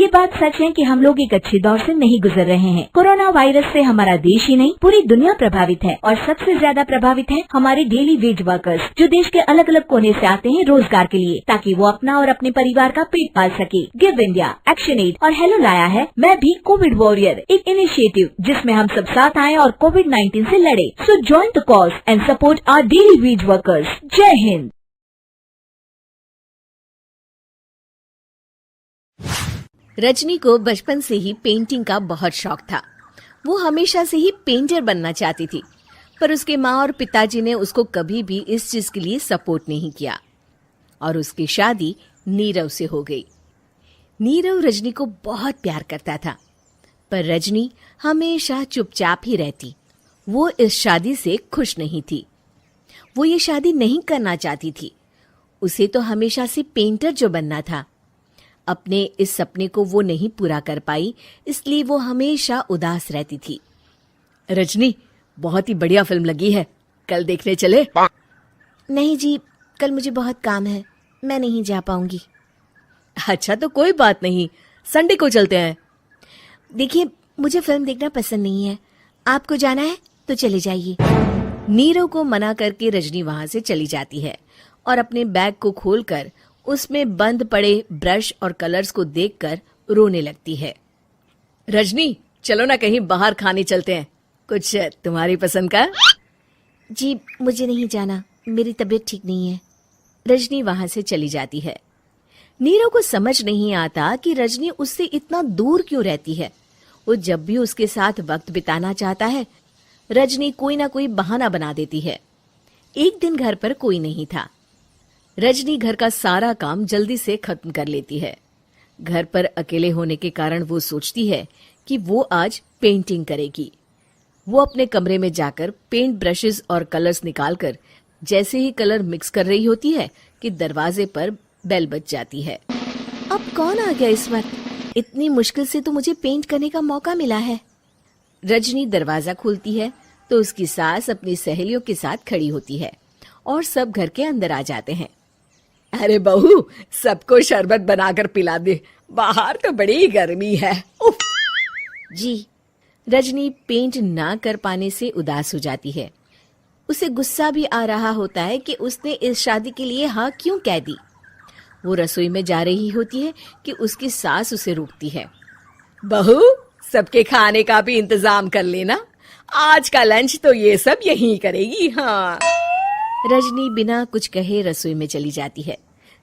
ये बात सच है कि हम लोग एक अच्छे दौर से नहीं गुजर रहे हैं। कोरोना वायरस से हमारा देश ही नहीं पूरी दुनिया प्रभावित है और सबसे ज्यादा प्रभावित है हमारे डेली वेज वर्कर्स, जो देश के अलग अलग कोने से आते हैं रोजगार के लिए, ताकि वो अपना और अपने परिवार का पेट पाल सके। गिव इंडिया, एक्शन एड और हेलो लाया है मैं भी कोविड वॉरियर, एक इनिशिएटिव जिसमें हम सब साथ आए और कोविड-19 से लड़े। So join the cause and support our daily wage workers. जय हिंद। रजनी को बचपन से ही पेंटिंग का बहुत शौक था। वो हमेशा से ही पेंटर बनना चाहती थी, पर उसके माँ और पिताजी ने उसको कभी भी इस चीज के लिए सपोर्ट नहीं किया और उसकी शादी नीरव से हो गई। नीरव रजनी को बहुत प्यार करता था, पर रजनी हमेशा चुपचाप ही रहती। वो इस शादी से खुश नहीं थी। वो ये शादी नहीं करना चाहती थी। उसे तो हमेशा से पेंटर जो बनना था। अपने इस सपने को वो नहीं पूरा कर पाई, इसलिए वो हमेशा उदास रहती थी। रजनी, बहुत ही बढ़िया फिल्म लगी है, कल देखने चले? नहीं जी, कल मुझे बहुत काम है, मैं नहीं जा पाऊंगी। अच्छा तो कोई बात नहीं, संडे को चलते हैं। देखिए, मुझे फिल्म देखना पसंद नहीं है। आपको जाना है तो चले जाइए। नीरव को मना करके रजनी वहां से चली जाती है और अपने बैग को खोलकर उसमें बंद पड़े ब्रश और कलर्स को देखकर रोने लगती है। रजनी, चलो ना कहीं बाहर खाने चलते हैं, कुछ तुम्हारी पसंद का। जी, मुझे नहीं जाना, मेरी तबीयत ठीक नहीं है। रजनी वहां से चली जाती है। नीरव को समझ नहीं आता कि रजनी उससे इतना दूर क्यों रहती है। वो जब भी उसके साथ वक्त बिताना चाहता है, रजनी कोई ना कोई बहाना बना देती है। एक दिन घर पर कोई नहीं था। रजनी घर का सारा काम जल्दी से खत्म कर लेती है। घर पर अकेले होने के कारण वो सोचती है कि वो आज पेंटिंग करेगी। वो अपने कमरे में जाकर पेंट ब्रशेस और कलर्स निकालकर जैसे ही कलर मिक्स कर रही होती है कि दरवाजे पर बेल बज जाती है। अब कौन आ गया इस वक्त? इतनी मुश्किल से तो मुझे पेंट करने का मौका मिला है। रजनी दरवाजा खोलती है तो उसकी सास अपनी सहेलियों के साथ खड़ी होती है और सब घर के अंदर आ जाते हैं। अरे बहू, सबको शरबत बनाकर पिला दे, बाहर तो बड़ी गर्मी है। उफ। जी। रजनी पेंट ना कर पाने से उदास हो जाती है। उसे गुस्सा भी आ रहा होता है कि उसने इस शादी के लिए हाँ क्यों कह दी। वो रसोई में जा रही होती है कि उसकी सास उसे रोकती है। बहू, सबके खाने का भी इंतजाम कर लेना, आज का लंच तो ये सब यहीं करेगी। हाँ। रजनी बिना कुछ कहे रसोई में चली जाती है।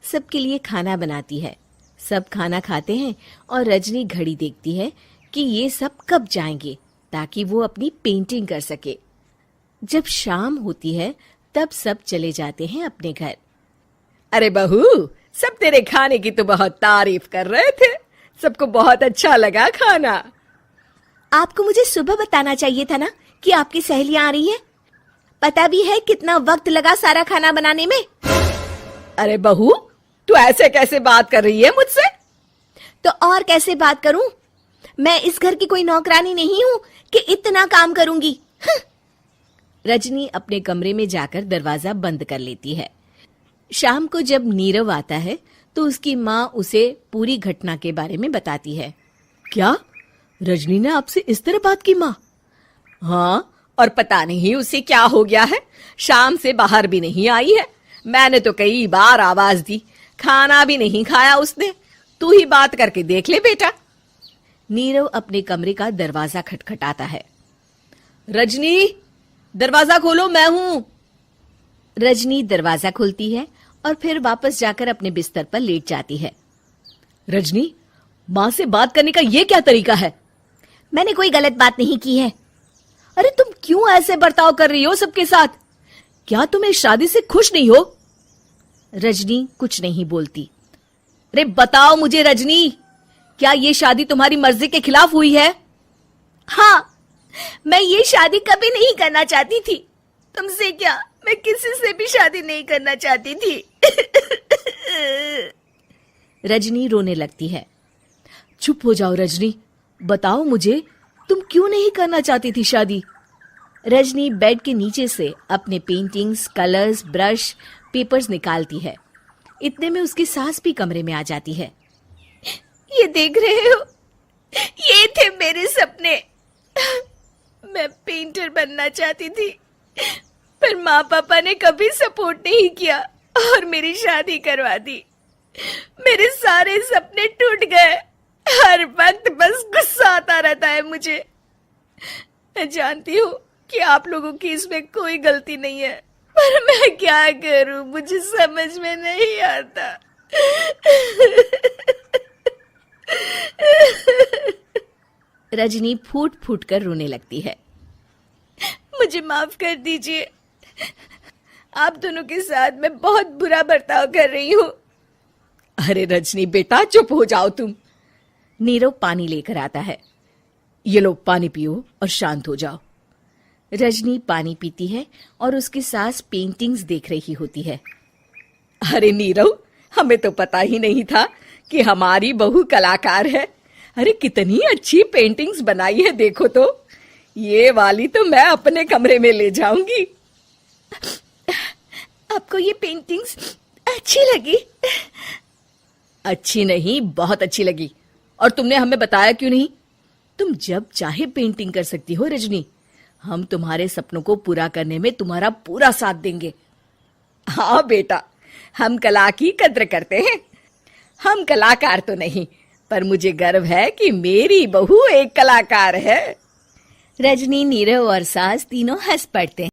सबके लिए खाना बनाती है। सब खाना खाते हैं और रजनी घड़ी देखती है कि ये सब कब जाएंगे ताकि वो अपनी पेंटिंग कर सके। जब शाम होती है तब सब चले जाते हैं अपने घर। अरे बहू, सब तेरे खाने की तो बहुत तारीफ कर रहे थे, सबको बहुत अच्छा लगा खाना। आपको मुझे सुबह बताना चाहिए था ना कि आपकी सहेलियां आ रही हैं। पता भी है कितना वक्त लगा सारा खाना बनाने में। अरे बहू, तू ऐसे कैसे बात कर रही है मुझसे? तो और कैसे बात करूं? मैं इस घर की कोई नौकरानी नहीं हूं कि इतना काम करूंगी। रजनी अपने कमरे में जाकर दरवाजा बंद कर लेती है। शाम को जब नीरव आता है तो उसकी माँ उसे पूरी घटना के बारे में बताती है। क्या रजनी ने आपसे इस तरह बात की माँ? हाँ, और पता नहीं उसे क्या हो गया है, शाम से बाहर भी नहीं आई है। मैंने तो कई बार आवाज दी, खाना भी नहीं खाया उसने। तू ही बात करके देख ले बेटा। नीरव अपने कमरे का दरवाजा खटखटाता है। रजनी, दरवाजा खोलो, मैं हूं। रजनी दरवाजा खोलती है और फिर वापस जाकर अपने बिस्तर पर लेट जाती है। रजनी, माँ से बात करने का ये क्या तरीका है? मैंने कोई गलत बात नहीं की है। अरे तुम क्यों ऐसे बर्ताव कर रही हो सबके साथ? क्या तुम इस शादी से खुश नहीं हो? रजनी कुछ नहीं बोलती। अरे बताओ मुझे रजनी, क्या ये शादी तुम्हारी मर्जी के खिलाफ हुई है? हाँ, मैं ये शादी कभी नहीं करना चाहती थी। तुमसे क्या, मैं किसी से भी शादी नहीं करना चाहती थी। रजनी रोने लगती है। चुप हो जाओ रजनी, बताओ मुझे, तुम क्यों नहीं करना चाहती थी शादी? रजनी बेड के नीचे से अपने पेंटिंग्स, कलर्स, ब्रश, पेपर्स निकालती है। इतने में उसकी सास भी कमरे में आ जाती है। ये देख रहे हो, ये थे मेरे सपने। मैं पेंटर बनना चाहती थी, पर माँ पापा ने कभी सपोर्ट नहीं किया और मेरी शादी करवा दी। मेरे सारे सपने टूट गए। हर वक्त बस गुस्सा आता रहता है मुझे। मैं जानती हूँ कि आप लोगों की इसमें कोई गलती नहीं है, पर मैं क्या करूं, मुझे समझ में नहीं आता। रजनी फूट फूट कर रोने लगती है। मुझे माफ कर दीजिए, आप दोनों के साथ मैं बहुत बुरा बर्ताव कर रही हूँ। अरे रजनी बेटा, चुप हो जाओ तुम। नीरव पानी लेकर आता है। ये लो पानी पियो और शांत हो जाओ। रजनी पानी पीती है और उसकी सास पेंटिंग्स देख रही होती है। अरे नीरव, हमें तो पता ही नहीं था कि हमारी बहू कलाकार है। अरे कितनी अच्छी पेंटिंग्स बनाई है, देखो तो। ये वाली तो मैं अपने कमरे में ले जाऊंगी। आपको ये पेंटिंग्स अच्छी लगी? अच्छी नहीं, बहुत अच्छी लगी। और तुमने हमें बताया क्यों नहीं? तुम जब चाहे पेंटिंग कर सकती हो रजनी। हम तुम्हारे सपनों को पूरा करने में तुम्हारा पूरा साथ देंगे। हाँ बेटा, हम कला की कद्र करते हैं। हम कलाकार तो नहीं, पर मुझे गर्व है कि मेरी बहू एक कलाकार है। रजनी, नीरव और सास तीनों हंस पड़ते हैं।